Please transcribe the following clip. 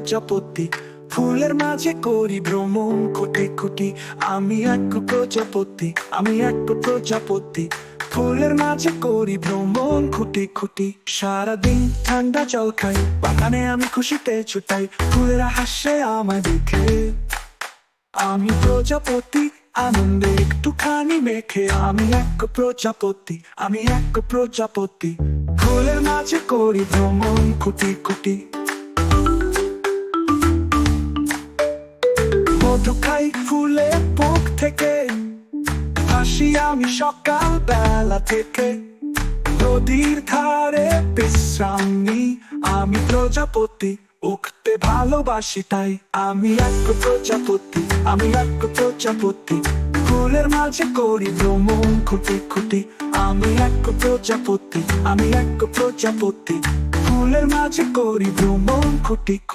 প্রজাপতি, ফুলের মাঝে করি ভ্রমণ কোটি কোটি। আমি এক প্রজাপতি, আমি এক প্রজাপতি, ফুলের মাঝে করি ভ্রমণ খুঁটি খুঁটি। সারাদিন ঠান্ডা জল খাই, বাগানে আমি খুশিতে ছুটাই, ফুলেরা হাসে আমায় দেখে। আমি প্রজাপতি, আনন্দে একটুখানি মেখে। আমি এক প্রজাপতি, আমি এক প্রজাপতি, ফুলের মাঝে করি ভ্রমণ খুঁটি খুঁটি। মধু খাই ফুলের বুক থেকে, হাসি আমি সকাল বেলা থেকে। নদীর ধারে বিশ্রাম নিই, আমি প্রজাপতি, উঠতে ভালোবাসি তাই। আমি এক প্রজাপতি, আমি এক প্রজাপতি, ফুলের মাঝে করি ভ্রমণ খুঁটি খুঁটি। আমি এক প্রজাপতি, আমি এক প্রজাপতি, ফুলের মাঝে করি ভ্রমণ খুঁটি খুঁটি।